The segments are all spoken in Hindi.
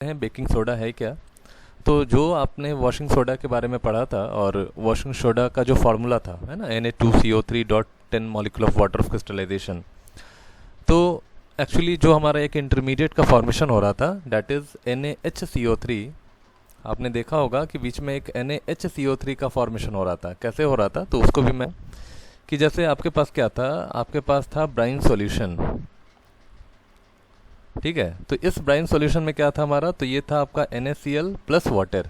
हैं बेकिंग सोडा है क्या। तो जो आपने वॉशिंग सोडा के बारे में पढ़ा था और वॉशिंग सोडा का जो फार्मूला था है ना Na2CO3.10 molecule of water of crystallisation, तो एक्चुअली जो हमारा एक इंटरमीडिएट का फॉर्मेशन हो रहा था दैट इज़ NaHCO3। आपने देखा होगा कि बीच में एक NaHCO3 का फॉर्मेशन हो रहा था। कैसे हो रहा था तो उसको भी मैं कि जैसे आपके पास क्या था, आपके पास था ब्राइन सॉल्यूशन, ठीक है। तो इस ब्राइन सॉल्यूशन में क्या था हमारा, तो ये था आपका NaCl प्लस वाटर,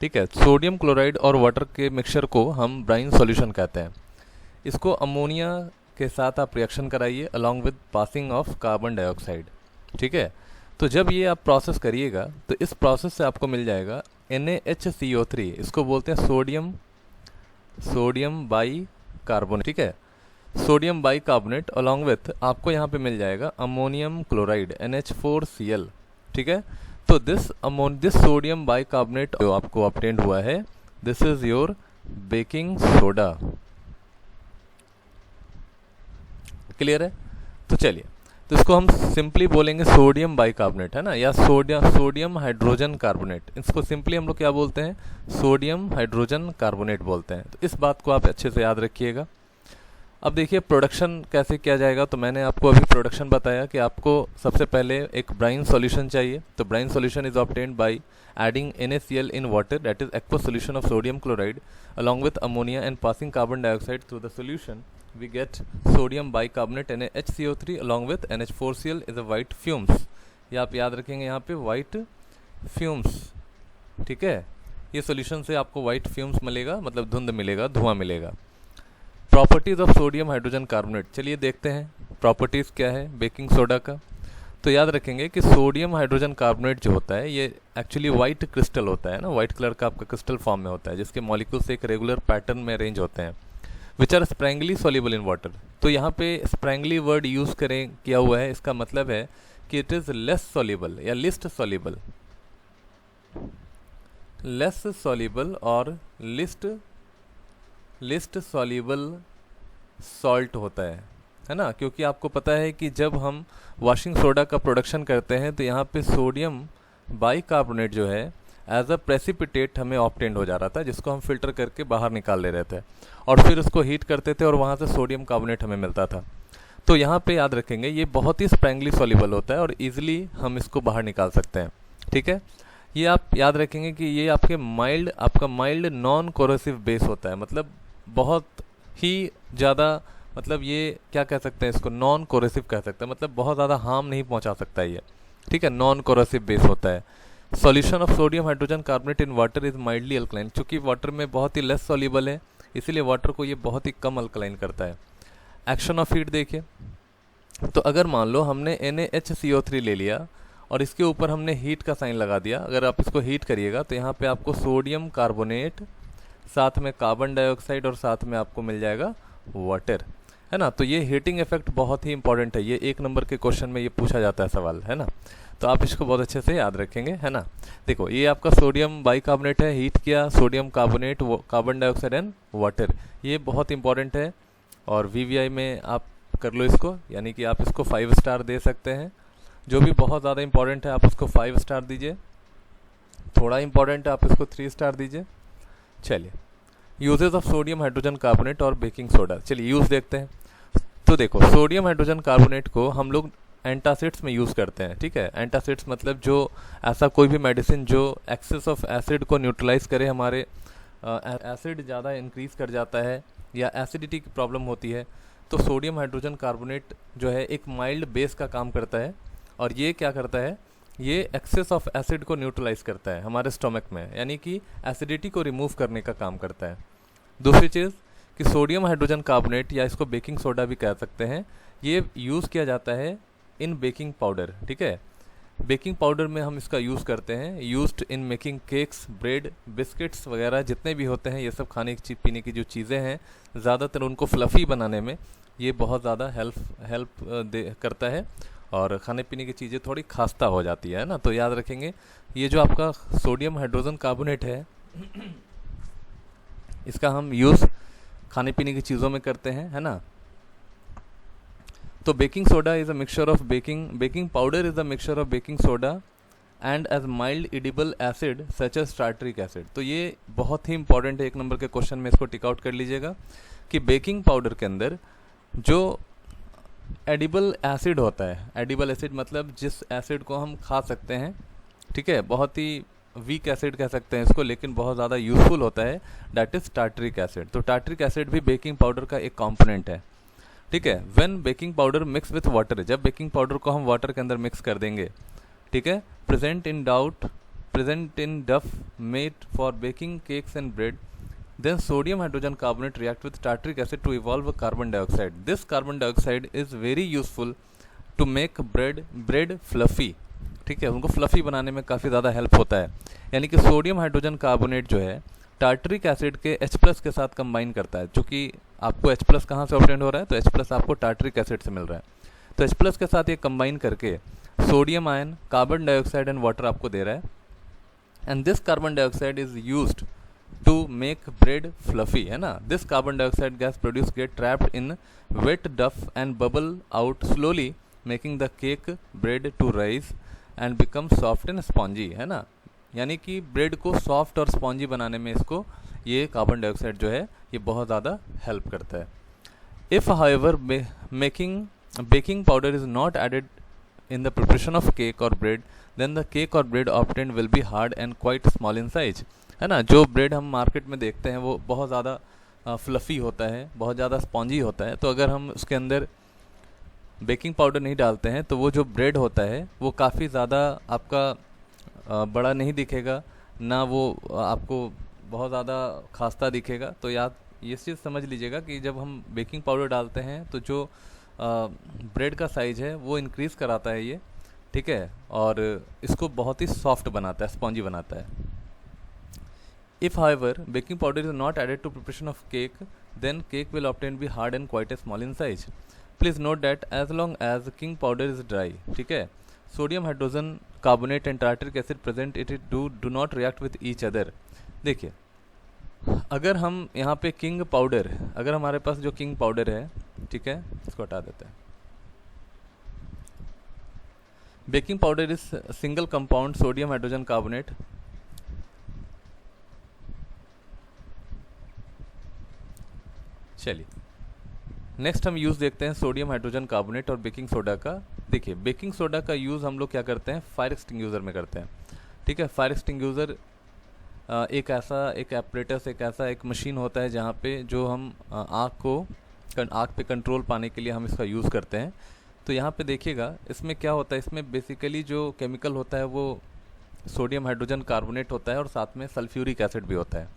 ठीक है। सोडियम क्लोराइड और वाटर के मिक्सचर को हम ब्राइन सॉल्यूशन कहते हैं। इसको अमोनिया के साथ आप रिएक्शन कराइए along with passing of carbon dioxide, ठीक है। तो जब ये आप प्रोसेस करिएगा तो इस प्रोसेस से आपको मिल जाएगा NaHCO3, इसको बोलते हैं सोडियम बाई कार्बोनेट, ठीक है। Sodium by carbonate along with आपको यहाँ पे मिल जाएगा अमोनियम क्लोराइड NH4Cl, ठीक है। तो दिस सोडियम बाई कार्बोनेट जो आपको ऑब्टेन्ड हुआ है, this is your baking soda. Clear है। तो चलिए, तो इसको हम सिंपली बोलेंगे सोडियम बाइकार्बोनेट, है ना, या सोडियम हाइड्रोजन कार्बोनेट। इसको सिंपली हम लोग क्या बोलते हैं, सोडियम हाइड्रोजन कार्बोनेट बोलते हैं। तो इस बात को आप अच्छे से याद रखिएगा। अब देखिए प्रोडक्शन कैसे किया जाएगा। तो मैंने आपको अभी प्रोडक्शन बताया कि आपको सबसे पहले एक ब्राइन सॉल्यूशन चाहिए। तो brine solution is obtained by adding NaCl in water, that is aqueous solution of sodium chloride along with ammonia and passing carbon dioxide through the solution, we get sodium bicarbonate NaHCO3 along with NH4Cl is a white fumes। ये आप याद रखेंगे यहाँ पे white fumes, ठीक है। ये सॉल्यूशन से आपको white fumes मिलेगा, मतलब धुंध मिलेगा, धुआं मिलेगा। Properties of sodium hydrogen carbonate, चलिए देखते हैं प्रॉपर्टीज क्या है बेकिंग सोडा का। तो याद रखेंगे कि सोडियम हाइड्रोजन कार्बोनेट जो होता है ये एक्चुअली वाइट क्रिस्टल होता है ना, वाइट कलर का आपका क्रिस्टल फॉर्म में होता है, जिसके मॉलिक्यूल्स एक रेगुलर पैटर्न में अरेंज होते हैं, which are sparingly soluble in water. तो यहाँ पे स्प्रैंगली वर्ड यूज करें किया हुआ है, इसका मतलब है कि इट इज लेस सॉल्युबल या लिस्ट सॉल्युबल, लेस सॉल्युबल और लिस्ट सॉल्युबल सॉल्ट होता है ना। क्योंकि आपको पता है कि जब हम वॉशिंग सोडा का प्रोडक्शन करते हैं तो यहाँ पे सोडियम बाइकार्बोनेट जो है एज अ प्रेसिपिटेट हमें ऑब्टेन्ड हो जा रहा था, जिसको हम फिल्टर करके बाहर निकाल ले रहे थे और फिर उसको हीट करते थे और वहाँ से सोडियम कार्बोनेट हमें मिलता था। तो यहाँ पे याद रखेंगे ये बहुत ही स्प्रैंगली सॉल्युबल होता है और ईजिली हम इसको बाहर निकाल सकते हैं, ठीक है। ये आप याद रखेंगे कि ये आपका माइल्ड नॉन कोरोसिव बेस होता है, मतलब बहुत ही ज़्यादा, मतलब ये क्या कह सकते हैं इसको, नॉन कोरोसिव कह सकते हैं, मतलब बहुत ज़्यादा हार्म नहीं पहुंचा सकता ये, ठीक है। नॉन कोरोसिव बेस होता है। Solution of sodium hydrogen carbonate in water is mildly alkaline, चूंकि वाटर में बहुत ही लेस सॉल्युबल है इसीलिए वाटर को ये बहुत ही कम अल्कलाइन करता है। एक्शन ऑफ हीट देखिए, तो अगर मान लो हमने NaHCO3 ले लिया और इसके ऊपर हमने हीट का साइन लगा दिया, अगर आप इसको हीट करिएगा तो यहाँ पे आपको सोडियम कार्बोनेट, साथ में कार्बन डाइऑक्साइड और साथ में आपको मिल जाएगा वाटर, है ना। तो ये हीटिंग इफेक्ट बहुत ही इंपॉर्टेंट है, ये 1 नंबर के क्वेश्चन में ये पूछा जाता है सवाल, है ना। तो आप इसको बहुत अच्छे से याद रखेंगे, है ना। देखो ये आपका सोडियम बाइकार्बोनेट है, हीट किया sodium carbonate, carbon dioxide and water, ये बहुत इंपॉर्टेंट है और VVI में आप कर लो इसको, यानी कि आप इसको 5 स्टार दे सकते हैं। जो भी बहुत ज़्यादा इंपॉर्टेंट है आप उसको 5 स्टार दीजिए, थोड़ा इंपॉर्टेंट है आप इसको 3 स्टार दीजिए। चलिए uses of sodium hydrogen carbonate और बेकिंग सोडा, चलिए यूज़ देखते हैं। तो देखो सोडियम हाइड्रोजन कार्बोनेट को हम लोग एंटासिड्स में यूज़ करते हैं, ठीक है। एंटासिड्स मतलब जो ऐसा कोई भी मेडिसिन जो एक्सेस ऑफ एसिड को न्यूट्रलाइज करे, हमारे एसिड ज़्यादा इंक्रीज कर जाता है या एसिडिटी की प्रॉब्लम होती है, तो सोडियम हाइड्रोजन कार्बोनेट जो है एक माइल्ड बेस का काम करता है और ये क्या करता है, ये एक्सेस ऑफ एसिड को न्यूट्रलाइज करता है हमारे स्टोमक में, यानी कि एसिडिटी को रिमूव करने का काम करता है। दूसरी चीज़ कि सोडियम हाइड्रोजन कार्बोनेट या इसको बेकिंग सोडा भी कह सकते हैं, ये यूज़ किया जाता है इन बेकिंग पाउडर, ठीक है। बेकिंग पाउडर में हम इसका यूज़ करते हैं, used in making cakes, bread, biscuits वगैरह जितने भी होते हैं, ये सब खाने पीने की जो चीज़ें हैं, ज़्यादातर उनको फ्लफ़ी बनाने में ये बहुत ज़्यादा हेल्प करता है और खाने पीने की चीज़ें थोड़ी खास्ता हो जाती है ना। तो याद रखेंगे ये जो आपका सोडियम हाइड्रोजन कार्बोनेट है इसका हम यूज़ खाने पीने की चीज़ों में करते हैं, है ना। तो baking soda is a mixture of baking powder is a mixture of baking soda and as mild edible acid such as tartaric acid. तो ये बहुत ही इंपॉर्टेंट है, 1 नंबर के क्वेश्चन में इसको टिक आउट कर लीजिएगा कि बेकिंग पाउडर के अंदर जो एडिबल एसिड होता है, एडिबल एसिड मतलब जिस एसिड को हम खा सकते हैं, ठीक है, बहुत ही वीक एसिड कह सकते हैं इसको, लेकिन बहुत ज़्यादा यूजफुल होता है, दैट इज टार्टरिक एसिड। तो टार्टरिक एसिड भी बेकिंग पाउडर का एक कंपोनेंट है, ठीक है। When baking powder mix with water, जब बेकिंग पाउडर को हम वाटर के अंदर मिक्स कर देंगे, ठीक है, प्रेजेंट इन डफ made for baking cakes and bread, then sodium hydrogen carbonate react with tartaric acid to evolve a carbon dioxide. This carbon dioxide is very useful to make bread fluffy, ठीक है, उनको फ्लफी बनाने में काफ़ी ज़्यादा हेल्प होता है। यानी कि सोडियम हाइड्रोजन कार्बोनेट जो है टार्टरिक एसिड के H+ के साथ कंबाइन करता है, चूँकि आपको H+ कहाँ से ऑब्टेन हो रहा है, तो H+ आपको टार्टरिक एसिड से मिल रहा है, तो H+ के साथ ये कंबाइन करके sodium ion, carbon dioxide and water आपको दे रहा है। And this carbon dioxide is used to make bread fluffy, है ना। This carbon dioxide gas produced get trapped in wet duff and bubble out slowly, making the cake bread to rise and become soft and spongy, है ना। यानी कि ब्रेड को सॉफ्ट और स्पॉन्जी बनाने में इसको ये कार्बन डाइऑक्साइड जो है ये बहुत ज़्यादा हेल्प करता है। If however baking powder is not added in the preparation of cake or bread, then the cake or bread obtained will be hard and quite small in size, है ना। जो ब्रेड हम मार्केट में देखते हैं वो बहुत ज़्यादा फ्लफ़ी होता है, बहुत ज़्यादा स्पॉन्जी होता है, तो अगर हम उसके अंदर बेकिंग पाउडर नहीं डालते हैं तो वो जो ब्रेड होता है वो काफ़ी ज़्यादा आपका बड़ा नहीं दिखेगा, ना वो आपको बहुत ज़्यादा खास्ता दिखेगा। तो याद ये चीज़ समझ लीजिएगा कि जब हम बेकिंग पाउडर डालते हैं तो जो ब्रेड का साइज़ है वो इंक्रीज़ कराता है ये, ठीक है, और इसको बहुत ही सॉफ्ट बनाता है, स्पॉन्जी बनाता है। If however baking powder is not added to preparation of cake, then cake will obtain be hard and quite small in size. Please note that as long as king powder is dry, ठीक है, sodium hydrogen carbonate and tartaric acid present it do not react with each other। देखिए, अगर हम यहाँ पे किंग पाउडर, अगर हमारे पास जो किंग पाउडर है, ठीक है, इसको हटा देते हैं। Baking powder is single compound sodium hydrogen carbonate, चलिए नेक्स्ट हम यूज़ देखते हैं सोडियम हाइड्रोजन कार्बोनेट और बेकिंग सोडा का। देखिए बेकिंग सोडा का यूज़ हम लोग क्या करते हैं, फायर एक्सटिंग्यूज़र में करते हैं, ठीक है। फायर एक्सटिंग्यूज़र एक एपरेटस, एक मशीन होता है जहाँ पे जो हम आग पे कंट्रोल पाने के लिए हम इसका यूज़ करते हैं। तो यहाँ पे देखिएगा इसमें क्या होता है, इसमें बेसिकली जो केमिकल होता है वो सोडियम हाइड्रोजन कार्बोनेट होता है और साथ में सल्फ्यूरिक एसिड भी होता है।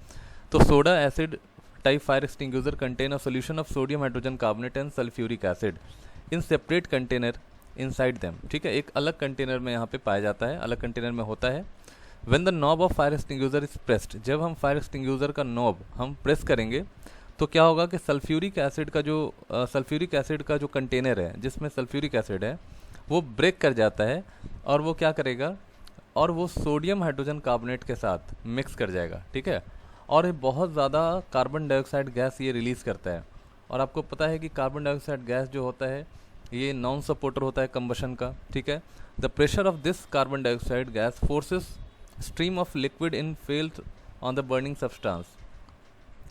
तो soda acid type fire extinguisher contain a solution of sodium hydrogen carbonate and sulfuric acid in separate container inside them, ठीक है, एक अलग कंटेनर में यहाँ पे पाया जाता है, अलग कंटेनर में होता है। when the knob of fire extinguisher is pressed, जब हम फायर एक्सटिंग्यूजर का नॉब हम प्रेस करेंगे तो क्या होगा कि सल्फ्यूरिक एसिड का जो कंटेनर है जिसमें सल्फ्यूरिक एसिड है वो ब्रेक कर जाता है और वो क्या करेगा, और वो सोडियम हाइड्रोजन कार्बोनेट के साथ मिक्स कर जाएगा, ठीक है, और ये बहुत ज़्यादा कार्बन डाइऑक्साइड गैस ये रिलीज़ करता है। और आपको पता है कि कार्बन डाइऑक्साइड गैस जो होता है ये नॉन सपोर्टर होता है कंबशन का, ठीक है। The pressure of this carbon dioxide gas forces stream of liquid in failed on the burning substance.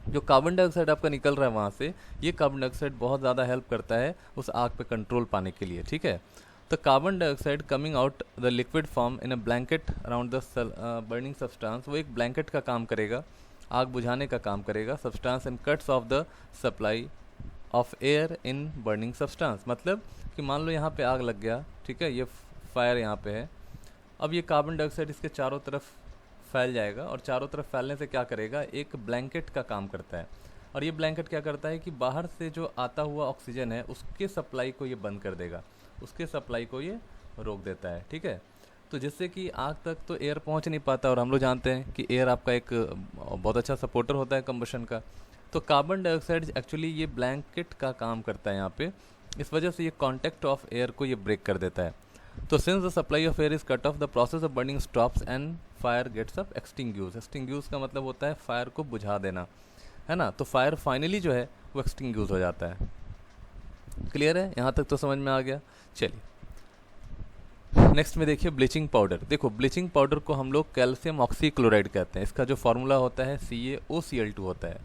जो कार्बन डाइऑक्साइड आपका निकल रहा है वहाँ से, ये कार्बन डाइऑक्साइड बहुत ज़्यादा हेल्प करता है उस आग पे कंट्रोल पाने के लिए, ठीक है। The carbon dioxide coming out the liquid form in a blanket around the burning substance, वो एक ब्लैंकेट का काम करेगा, आग बुझाने का काम करेगा substance and cuts of the supply of air in burning substance. मतलब कि मान लो यहाँ पे आग लग गया, ठीक है, ये फायर यहाँ पे है, अब ये कार्बन डाइऑक्साइड इसके चारों तरफ फैल जाएगा और चारों तरफ फैलने से क्या करेगा, एक ब्लैंकेट का काम करता है। और ये ब्लैंकेट क्या करता है कि बाहर से जो आता हुआ ऑक्सीजन है उसके सप्लाई को ये बंद कर देगा, उसके सप्लाई को ये रोक देता है, ठीक है। तो जिससे कि आग तक तो एयर पहुंच नहीं पाता, और हम लोग जानते हैं कि एयर आपका एक बहुत अच्छा सपोर्टर होता है कंबशन का। तो कार्बन डाइऑक्साइड एक्चुअली ये ब्लैंकेट का काम करता है यहाँ पे, इस वजह से ये कांटेक्ट ऑफ एयर को ये ब्रेक कर देता है। तो since the supply of air is cut off, the process of burning stops and fire gets up extinguish. Extinguish का मतलब होता है फायर को बुझा देना, है ना। तो फायर फाइनली जो है वो एक्सटिंग्यूज हो जाता है। क्लियर है, यहाँ तक तो समझ में आ गया। चलिए नेक्स्ट में देखिए ब्लीचिंग पाउडर। देखो ब्लीचिंग पाउडर को हम लोग कैल्शियम ऑक्सीक्लोराइड कहते हैं। इसका जो फार्मूला होता है CaOCl2 होता है।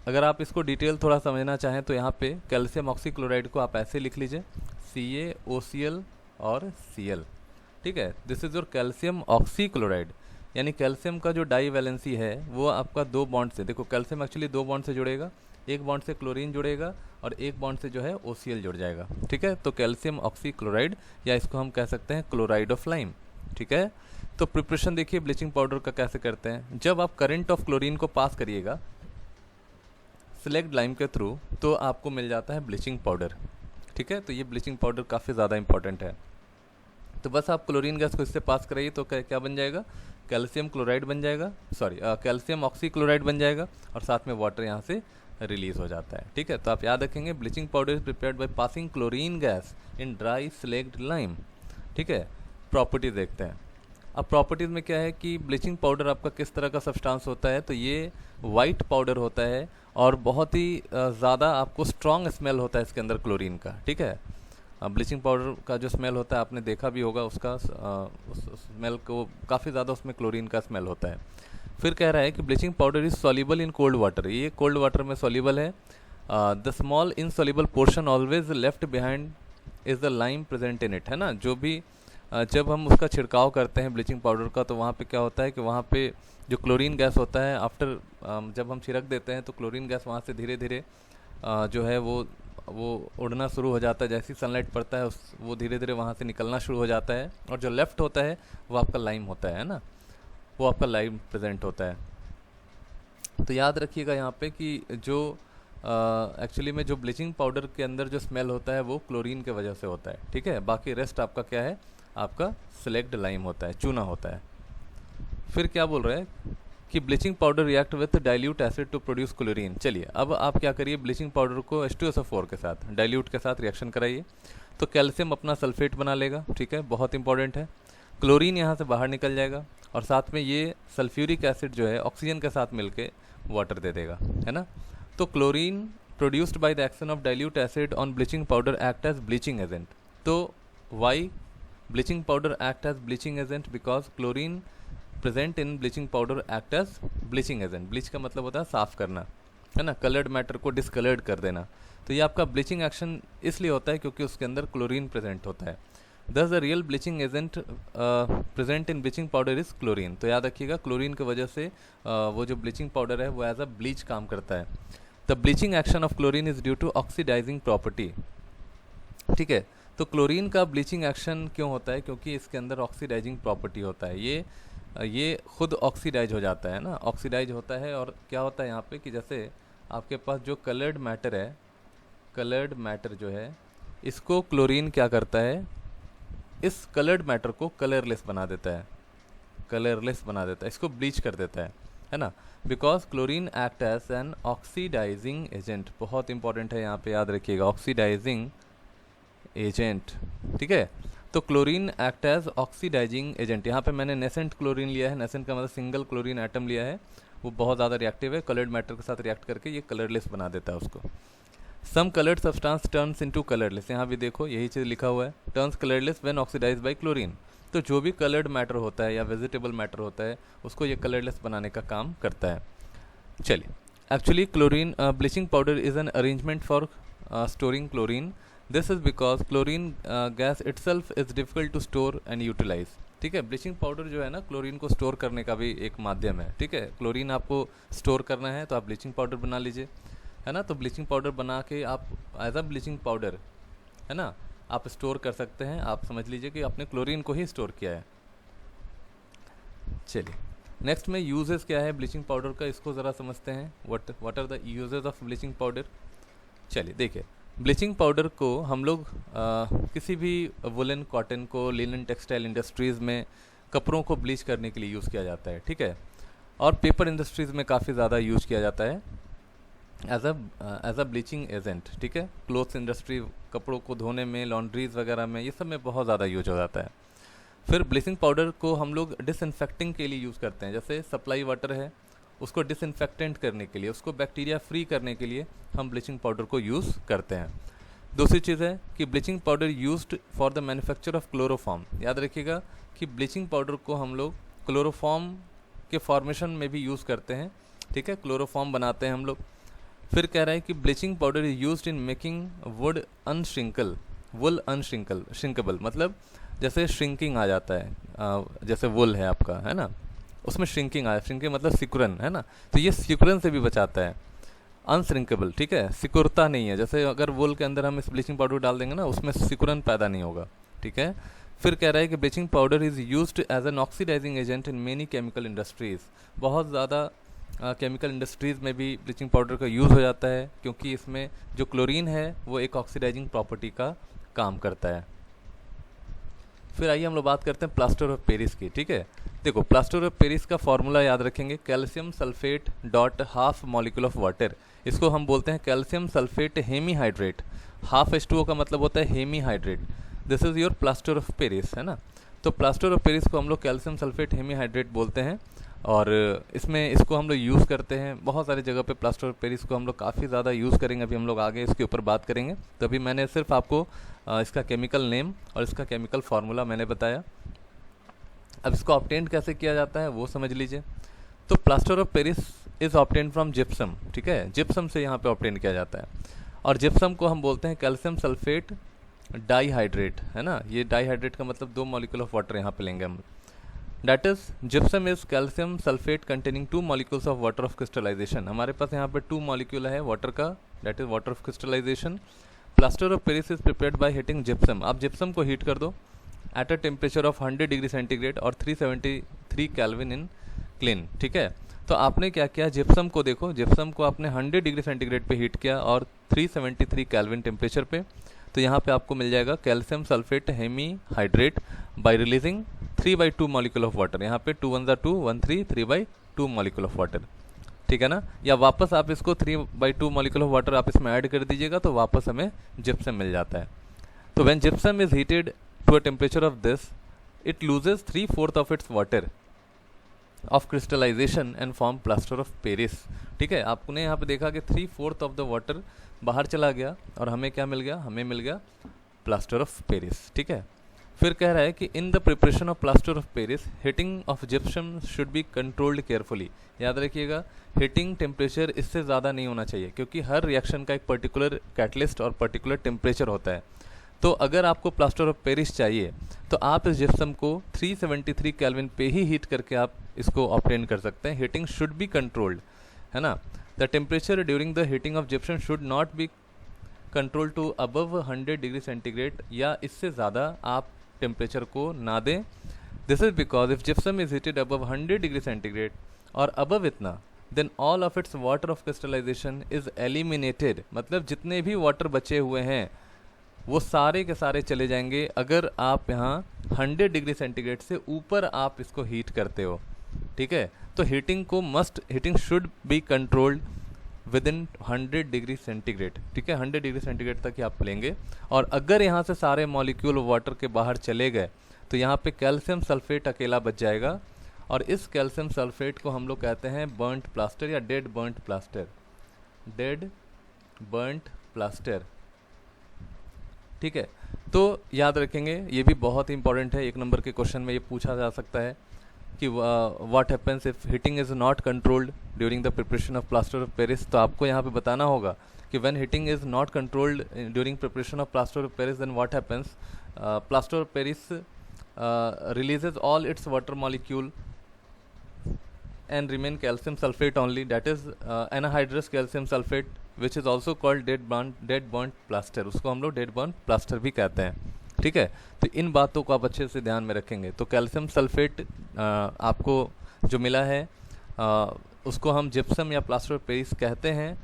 अगर आप इसको डिटेल थोड़ा समझना चाहें तो यहाँ पे कैल्शियम ऑक्सीक्लोराइड को आप ऐसे लिख लीजिए CaOCl और Cl, ठीक है। This is your calcium oxychloride, यानी कैल्शियम का जो डाई वैलेंसी है वो आपका 2 बॉन्ड से, देखो कैल्शियम एक्चुअली 2 बॉन्ड से जुड़ेगा, एक बॉन्ड से क्लोरीन जुड़ेगा और एक बॉन्ड से जो है OCl जुड़ जाएगा, ठीक है। तो कैल्शियम ऑक्सीक्लोराइड, या इसको हम कह सकते हैं क्लोराइड ऑफ लाइम, ठीक है। तो प्रिपरेशन देखिए ब्लीचिंग पाउडर का कैसे करते हैं। जब आप करंट ऑफ क्लोरीन को पास करिएगा सिलेक्ट लाइम के थ्रू तो आपको मिल जाता है ब्लीचिंग पाउडर, ठीक है। तो ये ब्लीचिंग पाउडर काफ़ी ज़्यादा इंपॉर्टेंट है। तो बस आप क्लोरीन गैस को इससे पास कराइए तो क्या बन जाएगा, कैल्शियम क्लोराइड बन जाएगा, सॉरी कैल्शियम ऑक्सीक्लोराइड बन जाएगा और साथ में वाटर यहाँ से रिलीज हो जाता है, ठीक है। तो आप याद रखेंगे bleaching powder is prepared by passing chlorine gas in dry slaked lime, ठीक है। प्रॉपर्टीज देखते हैं। अब प्रॉपर्टीज़ में क्या है कि ब्लीचिंग पाउडर आपका किस तरह का सब्सटेंस होता है, तो ये वाइट पाउडर होता है और बहुत ही ज़्यादा आपको स्ट्रॉन्ग स्मेल होता है इसके अंदर क्लोरीन का, ठीक है। ब्लीचिंग पाउडर का जो स्मेल होता है आपने देखा भी होगा, उसका उस स्मेल को काफ़ी ज़्यादा उसमें क्लोरीन का स्मेल होता है। फिर कह रहा है कि bleaching powder is soluble in cold water, ये कोल्ड वाटर में सॉल्युबल है। The small insoluble portion always left behind is the lime present in it, है ना। जो भी जब हम उसका छिड़काव करते हैं ब्लीचिंग पाउडर का तो वहाँ पे क्या होता है कि वहाँ पे जो क्लोरीन गैस होता है आफ्टर जब हम छिड़क देते हैं तो क्लोरीन गैस वहाँ से धीरे धीरे जो है वो उड़ना शुरू हो जाता है। जैसे ही सनलाइट पड़ता है वो धीरे धीरे वहाँ से निकलना शुरू हो जाता है और जो लेफ्ट होता है वो आपका लाइम होता है ना, वो आपका लाइम प्रेजेंट होता है। तो याद रखिएगा यहाँ पे कि जो एक्चुअली में जो ब्लीचिंग पाउडर के अंदर जो स्मेल होता है वो क्लोरीन के वजह से होता है, ठीक है। बाकी रेस्ट आपका क्या है, आपका सिलेक्ट लाइम होता है, चूना होता है। फिर क्या बोल रहे हैं कि bleaching powder react with dilute acid to produce chlorine. चलिए अब आप क्या करिए, ब्लीचिंग पाउडर को H2SO4 के साथ डाइल्यूट के साथ रिएक्शन कराइए तो कैल्शियम अपना सल्फेट बना लेगा, ठीक है, बहुत इंपॉर्टेंट है। क्लोरीन यहाँ से बाहर निकल जाएगा और साथ में ये सल्फ्यूरिक एसिड जो है ऑक्सीजन के साथ मिलके वाटर दे देगा, है ना। तो chlorine produced by the action of dilute acid on bleaching powder act as bleaching agent. तो why bleaching powder act as bleaching agent, because chlorine present in bleaching powder act as bleaching agent. Bleach का मतलब होता है साफ करना, है ना, कलर्ड मैटर को डिसकलर्ड कर देना। तो ये आपका ब्लीचिंग एक्शन इसलिए होता है क्योंकि उसके अंदर क्लोरीन प्रेजेंट होता है। दस the real bleaching agent present in bleaching powder is chlorine. तो याद रखिएगा क्लोरीन की वजह से वो जो ब्लीचिंग पाउडर है वो एज अ ब्लीच काम करता है। The bleaching action of chlorine is due to oxidising property, ठीक है। तो क्लोरीन का ब्लीचिंग एक्शन क्यों होता है, क्योंकि इसके अंदर ऑक्सीडाइजिंग प्रॉपर्टी होता है। ये खुद ऑक्सीडाइज हो जाता है ना, ऑक्सीडाइज होता है। और क्या होता है यहाँ पे कि जैसे आपके पास जो कलर्ड मैटर है, कलर्ड मैटर जो है इसको क्लोरीन क्या करता है, इस कलर्ड मैटर को कलरलेस बना देता है, कलरलेस बना देता है, इसको ब्लीच कर देता है ना। Because chlorine act as an oxidising agent, बहुत इंपॉर्टेंट है यहाँ पे, याद रखिएगा ऑक्सीडाइजिंग एजेंट, ठीक है। तो chlorine act as oxidising agent, यहाँ पे मैंने नेसेंट क्लोरीन लिया है, नेसेंट का मतलब सिंगल क्लोरीन एटम लिया है, वो बहुत ज़्यादा रिएक्टिव है, कलर्ड मैटर के साथ रिएक्ट करके ये कलरलेस बना देता है उसको। Some coloured substance turns into colourless, यहाँ भी देखो यही चीज़ लिखा हुआ है, turns colourless when oxidised by chlorine. तो जो भी कलर्ड मैटर होता है या वेजिटेबल मैटर होता है उसको ये कलरलेस बनाने का काम करता है। चलिए, actually chlorine bleaching powder is an arrangement for storing chlorine. This is because chlorine gas itself is difficult to store and utilise, ठीक है। ब्लीचिंग पाउडर जो है ना क्लोरीन को स्टोर करने का भी एक माध्यम है, ठीक है। क्लोरीन आपको स्टोर करना है तो आप ब्लीचिंग पाउडर बना लीजिए, है ना। तो ब्लीचिंग पाउडर बना के आप एज अ ब्लीचिंग पाउडर, है ना, आप स्टोर कर सकते हैं। आप समझ लीजिए कि आपने क्लोरीन को ही स्टोर किया है। चलिए नेक्स्ट में यूजेस क्या है ब्लीचिंग पाउडर का, इसको ज़रा समझते हैं। What are the uses of bleaching powder. चलिए देखिए, ब्लीचिंग पाउडर को हम लोग किसी भी वुलन, कॉटन को, लिनन टेक्सटाइल इंडस्ट्रीज़ में कपड़ों को ब्लीच करने के लिए यूज़ किया जाता है, ठीक है। और पेपर इंडस्ट्रीज़ में काफ़ी ज़्यादा यूज़ किया जाता है एज अ ब्लीचिंग एजेंट, ठीक है। क्लोथ्स इंडस्ट्री, कपड़ों को धोने में, लॉन्ड्रीज वगैरह में, ये सब में बहुत ज़्यादा यूज हो जाता है। फिर ब्लीचिंग पाउडर को हम लोग डिसइंफेक्टिंग के लिए यूज़ करते हैं। जैसे सप्लाई वाटर है, उसको डिसइंफेक्टेंट करने के लिए, उसको बैक्टीरिया फ्री करने के लिए हम ब्लीचिंग पाउडर को यूज़ करते हैं। दूसरी चीज़ है कि bleaching powder used for the manufacture of chloroform. याद रखिएगा कि ब्लीचिंग पाउडर को हम लोग क्लोरोफॉर्म के फॉर्मेशन में भी यूज़ करते हैं, ठीक है, क्लोरोफॉर्म बनाते हैं हम लोग। फिर कह रहा है कि bleaching powder is used in making wood unshrinkable, wool unshrinkable, shrinkable मतलब जैसे श्रिंकिंग आ जाता है, जैसे वुल है आपका, है ना, उसमें श्रिंकिंग आया, श्रिंकिंग मतलब सिकुड़न, है ना, तो ये सिकुड़न से भी बचाता है, अनश्रिंकेबल, ठीक है, सिकुड़ता नहीं है। जैसे अगर वुल के अंदर हम इस ब्लीचिंग पाउडर डाल देंगे ना, उसमें सिकुड़न पैदा नहीं होगा, ठीक है। फिर कह रहा है कि bleaching powder is used as an oxidising agent in many chemical industries. बहुत ज़्यादा केमिकल इंडस्ट्रीज़ में भी ब्लीचिंग पाउडर का यूज़ हो जाता है, क्योंकि इसमें जो क्लोरीन है वो एक ऑक्सीडाइजिंग प्रॉपर्टी का काम करता है। फिर आइए हम लोग बात करते हैं प्लास्टर ऑफ पेरिस की, ठीक है। देखो, प्लास्टर ऑफ पेरिस का फॉर्मूला याद रखेंगे, calcium sulphate dot half molecule of water. इसको हम बोलते हैं calcium sulphate hemihydrate. Half H2O का मतलब होता है hemihydrate. This is your plaster of Paris, है ना। तो प्लास्टर ऑफ पेरिस को हम लोग कैल्शियम सल्फेट हेमीहाइड्रेट बोलते हैं, और इसमें इसको हम लोग यूज़ करते हैं बहुत सारी जगह पे। प्लास्टर ऑफ पेरिस को हम लोग काफ़ी ज़्यादा यूज़ करेंगे, अभी हम लोग आगे इसके ऊपर बात करेंगे। तो अभी मैंने सिर्फ आपको इसका केमिकल नेम और इसका केमिकल फार्मूला मैंने बताया। अब इसको ऑब्टेन कैसे किया जाता है वो समझ लीजिए। तो plaster of Paris is obtain from gypsum, ठीक है, जिप्सम से यहाँ पे ऑब्टेन किया जाता है। और जिप्सम को हम बोलते हैं कैल्शियम सल्फेट डाईहाइड्रेट, है ना। ये डाईहाइड्रेट का मतलब 2 मॉलिक्यूल ऑफ वाटर यहाँ पे लेंगे हम। That is, gypsum is calcium sulfate containing 2 molecules of water of crystallization। हमारे पास यहाँ पे 2 मॉलिक्यूल है वाटर का, that is water of crystallization। Plaster of Paris is prepared by heating gypsum। आप gypsum को हीट कर दो at a temperature of 100 degree centigrade और 373 केल्विन इन क्लीन, ठीक है। तो आपने क्या किया, जिप्सम को देखो, जिप्सम को आपने 100 डिग्री सेंटीग्रेड पे हीट किया और 373 केल्विन टेम्परेचर पे। तो यहाँ पे आपको मिल जाएगा calcium sulphate hemihydrate bye releasing 3/2 molecule of water. यहाँ पे 2 1 2 1 3 3/2 मॉलिक्यूल ऑफ वाटर, ठीक है ना। या वापस आप इसको 3/2 मॉलिक्यूल ऑफ वाटर आप इसमें ऐड कर दीजिएगा तो वापस हमें जिप्सम मिल जाता है। तो when gypsum is heated to a temperature of this, it loses 3/4 of its water of crystallization and form plaster of Paris, ठीक है। आपने यहाँ पे देखा कि 3/4 ऑफ द वाटर बाहर चला गया और हमें क्या मिल गया, हमें मिल गया प्लास्टर ऑफ पेरिस, ठीक है। फिर कह रहा है कि in the preparation of plaster of Paris heating of gypsum should be controlled carefully. याद रखिएगा, हीटिंग टेम्परेचर इससे ज़्यादा नहीं होना चाहिए, क्योंकि हर रिएक्शन का एक पर्टिकुलर कैटलिस्ट और पर्टिकुलर टेम्परेचर होता है। तो अगर आपको प्लास्टर ऑफ पेरिस चाहिए तो आप इस जिप्सम को 373 केल्विन पे ही हीट करके आप इसको ऑब्टेन कर सकते हैं। हीटिंग शुड बी कंट्रोल्ड, है ना। The temperature during the heating of gypsum should not be control to above 100 degree centigrade, या इससे ज़्यादा आप टेम्परेचर को ना दें। This is because if gypsum is heated above 100 degree centigrade और अबव इतना, then all of its water of crystallization is eliminated. मतलब जितने भी वाटर बचे हुए हैं वो सारे के सारे चले जाएंगे अगर आप यहाँ 100 डिग्री सेंटीग्रेड से ऊपर आप इसको हीट करते हो, ठीक है। तो heating should be controlled with in 100 degree centigrade, ठीक है, 100 डिग्री सेंटीग्रेड तक ही आप लेंगे। और अगर यहाँ से सारे मॉलिक्यूल वाटर के बाहर चले गए तो यहाँ पे कैल्शियम सल्फेट अकेला बच जाएगा, और इस कैल्शियम सल्फेट को हम लोग कहते हैं बर्न्ट प्लास्टर या dead burnt plaster, dead burnt plaster, ठीक है। तो याद रखेंगे, ये भी बहुत ही इंपॉर्टेंट है, 1 नंबर के क्वेश्चन में ये पूछा जा सकता है कि what happens if heating is not controlled during the preparation of plaster of Paris. तो आपको यहाँ पे बताना होगा कि when heating is not controlled during preparation of plaster of Paris, then what happens, plaster of Paris releases all its water molecule and remain calcium sulfate only, that is anhydrous calcium sulfate which is also called dead burnt plaster। उसको हम लोग dead burnt plaster भी कहते हैं, ठीक है। तो इन बातों को आप अच्छे से ध्यान में रखेंगे। तो कैल्शियम सल्फेट आपको जो मिला है उसको हम जिप्सम या प्लास्टर ऑफ पेरिस कहते हैं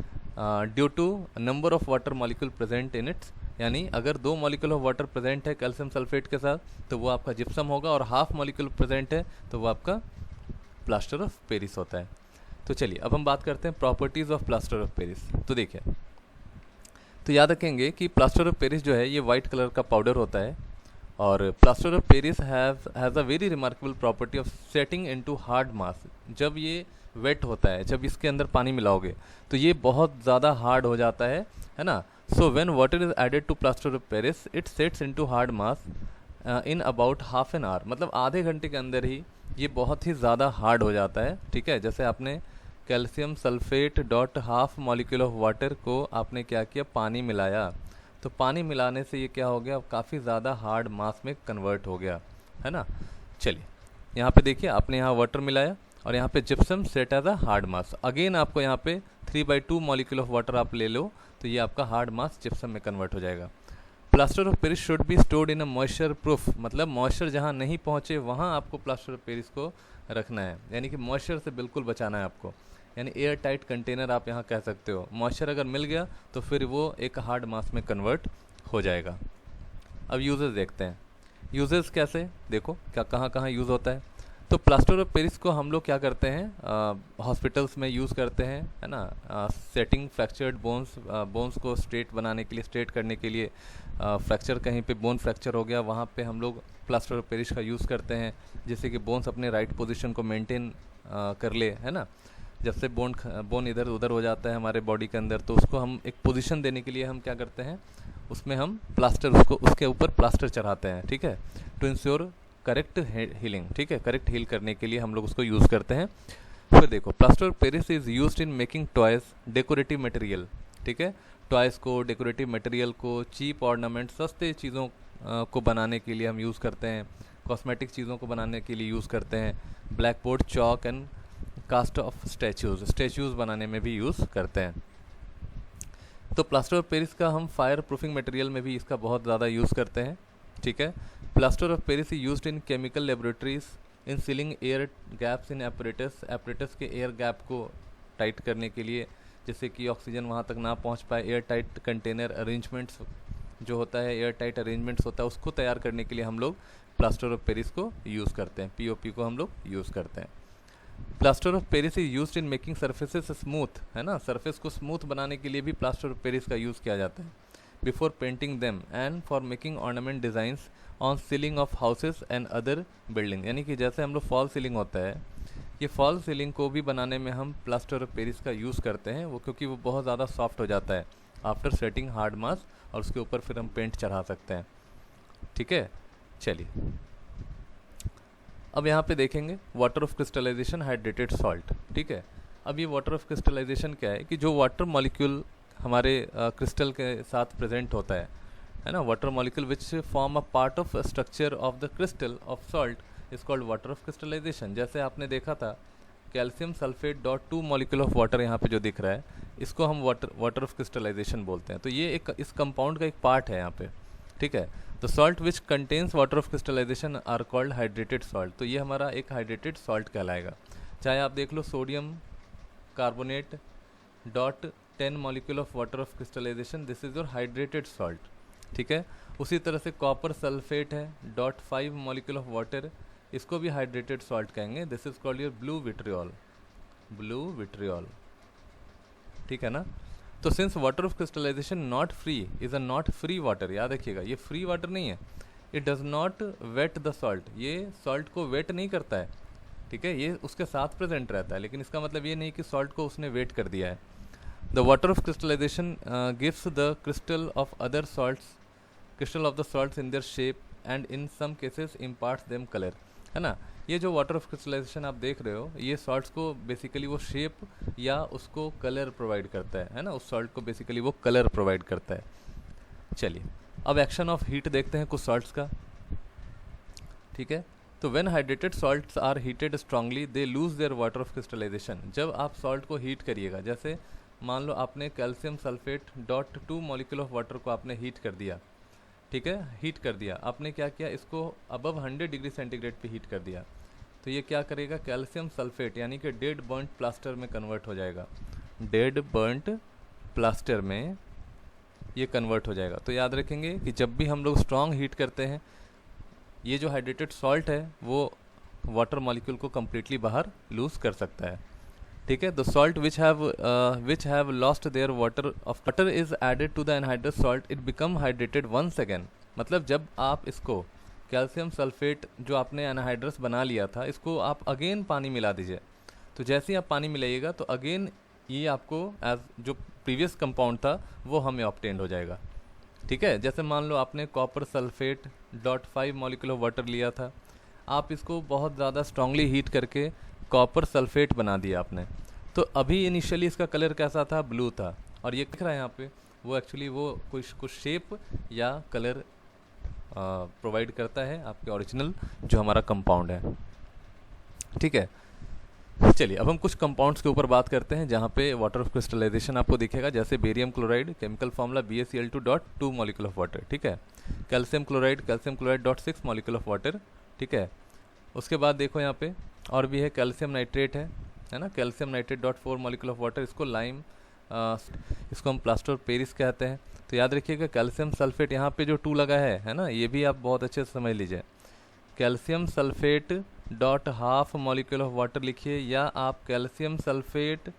due to number of water molecule present in its, यानी अगर 2 मॉलिक्यूल ऑफ वाटर प्रेजेंट है कैल्शियम सल्फेट के साथ तो वो आपका जिप्सम होगा, और हाफ मॉलिक्यूल प्रेजेंट है तो वो आपका प्लास्टर ऑफ पेरिस होता है। तो चलिए अब हम बात करते हैं properties of plaster of Paris. तो देखिए, तो याद रखेंगे कि प्लास्टर ऑफ पेरिस जो है ये वाइट कलर का पाउडर होता है, और plaster of Paris has a very remarkable property of setting into hard मास। जब ये वेट होता है, जब इसके अंदर पानी मिलाओगे तो ये बहुत ज़्यादा हार्ड हो जाता है ना। So when water is added to plaster of Paris it sets into hard mass in about half an hour, मतलब आधे घंटे के अंदर ही ये बहुत ही ज़्यादा हार्ड हो जाता है। ठीक है, जैसे आपने calcium sulphate dot half molecule of water को आपने क्या किया, पानी मिलाया, तो पानी मिलाने से ये क्या हो गया, काफ़ी ज़्यादा हार्ड मास में कन्वर्ट हो गया, है ना। चलिए यहाँ पे देखिए, आपने यहाँ वाटर मिलाया और यहाँ पे gypsum set as a hard mass. Again आपको यहाँ पे 3/2 मॉलिक्यूल ऑफ वाटर आप ले लो तो ये आपका हार्ड मास जिप्सम में कन्वर्ट हो जाएगा। Plaster of Paris should be stored in a moisture proof, मतलब मॉइस्चर जहाँ नहीं पहुँचे वहाँ आपको प्लास्टर ऑफ पेरिस को रखना है, यानी कि मॉइस्चर से बिल्कुल बचाना है आपको, यानी एयर टाइट कंटेनर आप यहाँ कह सकते हो। मॉइस्चर अगर मिल गया तो फिर वो एक हार्ड मास में कन्वर्ट हो जाएगा। अब यूजेस देखते हैं, यूजेस कैसे, देखो क्या कहाँ कहाँ यूज़ होता है। तो प्लास्टर ऑफ पेरिस को हम लोग क्या करते हैं, हॉस्पिटल्स में यूज़ करते हैं, है ना। सेटिंग फ्रैक्चर्ड बोन्स को स्ट्रेट बनाने के लिए, स्ट्रेट करने के लिए, फ्रैक्चर कहीं पे बोन फ्रैक्चर हो गया वहाँ पे हम लोग प्लास्टर ऑफ पेरिस का यूज़ करते हैं, जिससे कि बोन्स अपने राइट पोजीशन को मेंटेन कर ले, है ना। जब से बोन इधर उधर हो जाता है हमारे बॉडी के अंदर, तो उसको हम एक पोजीशन देने के लिए हम क्या करते हैं, उसमें हम प्लास्टर, उसके ऊपर प्लास्टर चढ़ाते हैं, ठीक है, टू इंश्योर करेक्ट हीलिंग। ठीक है, करेक्ट हील करने के लिए हम लोग उसको यूज़ करते हैं। फिर देखो, plaster of Paris is used in making toys, decorative material. ठीक है, टॉयज़ को, डेकोरेटिव मटेरियल को, चीप ऑर्नामेंट, सस्ते चीज़ों को बनाने के लिए हम यूज़ करते हैं, कॉस्मेटिक चीज़ों को बनाने के लिए यूज़ करते हैं। Black board, chalk and cast of statues बनाने में भी यूज़ करते हैं। तो प्लास्टर ऑफ पेरिस का हम फायर प्रूफिंग मटेरियल में भी इसका बहुत ज़्यादा यूज़ करते हैं। ठीक है, plaster of Paris is used in chemical laboratories in ceiling air gaps in apparatus के एयर गैप को टाइट करने के लिए, जैसे कि ऑक्सीजन वहाँ तक ना पहुँच पाए, एयर टाइट कंटेनर अरेंजमेंट्स जो होता है, एयर टाइट अरेंजमेंट्स होता है, उसको तैयार करने के लिए हम लोग प्लास्टर ऑफ पेरिस को यूज़ करते हैं, पीओपी को हम लोग यूज़ करते हैं। Plaster of Paris is used in making surfaces smooth, है ना, सरफेस को स्मूथ बनाने के लिए भी प्लास्टर ऑफ पेरिस का यूज़ किया जाता है, before painting them and for making ornament designs on ceiling of houses and other building. यानी कि जैसे हम लोग फॉल सीलिंग होता है, ये फॉल सीलिंग को भी बनाने में हम प्लास्टर ऑफ पेरिस का यूज़ करते हैं, वो क्योंकि वो बहुत ज़्यादा सॉफ्ट हो जाता है आफ्टर सेटिंग हार्ड मास, और उसके ऊपर फिर हम पेंट चढ़ा सकते हैं। ठीक है, चलिए अब यहाँ पे देखेंगे water of crystallization hydrated salt. ठीक है, अब ये वाटर ऑफ क्रिस्टलाइजेशन क्या है कि जो वाटर मॉलिक्यूल हमारे क्रिस्टल के साथ प्रेजेंट होता है ना, water molecule which form a part of structure of the crystal of salt is called water of crystallization. जैसे आपने देखा था calcium sulphate dot 2 molecule of water यहाँ पे जो दिख रहा है, इसको हम वाटर ऑफ क्रिस्टलाइजेशन बोलते हैं। तो ये एक इस कंपाउंड का एक पार्ट है यहाँ पे। ठीक है, तो salt which contains water of crystallization are called hydrated salt. तो ये हमारा एक हाइड्रेटेड सॉल्ट कहलाएगा। चाहे आप देख लो sodium carbonate dot 10 molecule of water of crystallisation, this is your hydrated salt. ठीक है, उसी तरह से कॉपर सल्फेट है डॉट 5 मॉलिक्यूल ऑफ वाटर, इसको भी हाइड्रेटेड सॉल्ट कहेंगे, this is called your blue vitriol. ठीक है ना। तो since water of crystallisation not free is a not free water, याद रखिएगा ये फ्री वाटर नहीं है, it does not wet the salt, ये सॉल्ट को वेट नहीं करता है। ठीक है, ये उसके साथ प्रेजेंट रहता है, लेकिन इसका मतलब ये नहीं कि सॉल्ट को उसने वेट कर दिया है। The water of crystallization gives the crystal of the salts in their shape and in some cases imparts them colour, है ना। ये जो वाटर ऑफ क्रिस्टलाइजेशन आप देख रहे हो, ये सॉल्ट्स को बेसिकली वो शेप या उसको कलर प्रोवाइड करता है ना, उस सॉल्ट को बेसिकली वो कलर प्रोवाइड करता है। चलिए अब एक्शन ऑफ हीट देखते हैं कुछ सॉल्ट्स का। ठीक है, तो when hydrated salts are heated strongly they lose their water of crystallization. जब आप सॉल्ट को हीट करिएगा, जैसे मान लो आपने calcium sulphate dot 2 molecule of water को आपने हीट कर दिया। ठीक है, हीट कर दिया आपने, क्या किया, इसको अबव 100 डिग्री सेंटीग्रेड पे हीट कर दिया, तो ये क्या करेगा, कैल्शियम सल्फेट यानी कि डेड बर्न्ट प्लास्टर में कन्वर्ट हो जाएगा, डेड बर्न्ट प्लास्टर में ये कन्वर्ट हो जाएगा। तो याद रखेंगे कि जब भी हम लोग स्ट्रॉन्ग हीट करते हैं, ये जो हाइड्रेटेड सॉल्ट है वो वाटर मॉलिक्यूल को कम्प्लीटली बाहर लूज कर सकता है। ठीक है, the salt which have lost their water is added to the anhydrous salt, it become hydrated once again. मतलब जब आप इसको कैल्शियम सल्फेट जो आपने एनहाइड्रस बना लिया था, इसको आप अगेन पानी मिला दीजिए, तो जैसे ही आप पानी मिलाइएगा तो अगेन ये आपको एज जो प्रीवियस कंपाउंड था वो हमें ऑब्टेन्ड हो जाएगा। ठीक है, जैसे मान लो आपने copper sulphate .5 molecule of water लिया था, आप इसको बहुत ज़्यादा स्ट्रांगली हीट करके कॉपर सल्फेट बना दिया आपने, तो अभी इनिशियली इसका कलर कैसा था, ब्लू था, और ये दिख रहा है यहाँ पे वो एक्चुअली वो कुछ शेप या कलर प्रोवाइड करता है आपके ओरिजिनल जो हमारा कंपाउंड है। ठीक है, चलिए अब हम कुछ कंपाउंड्स के ऊपर बात करते हैं जहाँ पे वाटर ऑफ क्रिस्टलाइजेशन आपको दिखेगा, जैसे barium chloride, chemical formula BaCl2.2 molecule of water. ठीक है, calcium chloride .6 molecule of water. ठीक है, उसके बाद देखो यहाँ पे और भी है, कैल्शियम नाइट्रेट है ना, calcium nitrate .4 molecule of water, इसको लाइम इसको हम प्लास्टर ऑफ पेरिस कहते हैं। तो याद रखिएगा कैल्शियम सल्फेट यहाँ पे जो 2 लगा है ना, ये भी आप बहुत अच्छे से समझ लीजिए। Calcium sulphate .1/2 molecule of water लिखिए, या आप calcium sulphate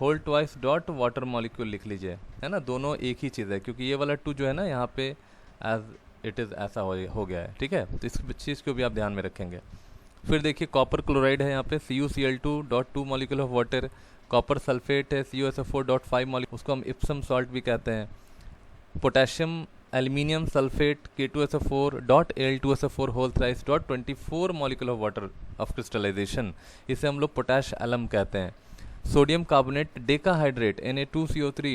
whole twice water molecule लिख लीजिए, है ना, दोनों एक ही चीज़ है, क्योंकि ये वाला 2 जो है ना यहाँ पे एज इट इज़ ऐसा हो गया है। ठीक है, तो इस चीज़ को भी आप ध्यान में रखेंगे। फिर देखिए कॉपर क्लोराइड है यहाँ पे CuCl2.2 molecule of water, copper sulphate है CuSO4.5 मॉलिक्यूल, उसको हम इप्सम सॉल्ट भी कहते हैं। Potassium aluminium sulphate K2SO4.Al2SO4 whole thrice .24 molecule of water of crystallization, इसे हम लोग पोटैश एलम कहते हैं। Sodium carbonate decahydrate Na2CO3